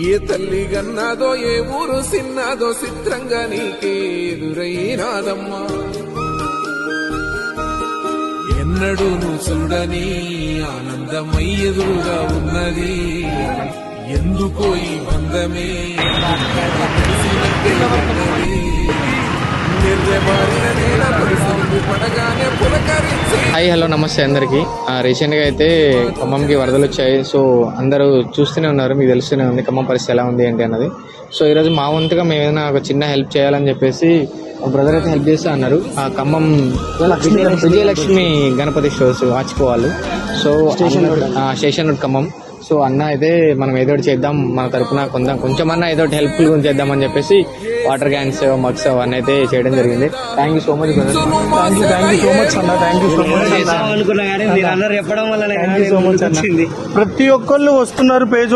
ఏ తల్లి గన్నాదో ఏ ఊరు సిన్నాదో చిత్రంగా నీకే ఎదురైనాదమ్మా. ఎన్నడూ నువ్వు చూడని ఆనందమై ఎదురుగా ఉన్నది. ఎందుకో ఈ బంధమే హాయ్ హలో నమస్తే అందరికీ. రీసెంట్గా అయితే ఖమ్మంకి వరదలు వచ్చాయి. సో అందరూ చూస్తూనే ఉన్నారు, మీకు తెలుస్తూనే ఉంది ఖమ్మం పరిస్థితి ఎలా ఉంది ఏంటి అన్నది. సో ఈరోజు మా వంతుగా మేము ఏదైనా ఒక చిన్న హెల్ప్ చేయాలని చెప్పేసి బ్రదర్ అయితే హెల్ప్ చేస్తా అన్నారు. ఖమ్మం విజయలక్ష్మి గణపతి స్టోర్స్ వాచిపోవాలి. So station road Khammam. So అన్న అయితే మనం ఏదో ఒకటి చేద్దాం, మన తరపున కొంచెం అన్న ఏదో ఒకటి హెల్ప్ఫుల్ గా చేద్దాం అని చెప్పేసి వాటర్ క్యాన్స్ మగ్స్ అవన్నీ అయితే చేయడం జరిగింది. Thank you so much brother. Thank you so much అన్న. థ్యాంక్ యూ సో మచ్ అనుకున్నా కానీ మీరు అందరూ చెప్పడం వల్ల ప్రతి ఒక్కళ్ళు వస్తున్నారు పేజ్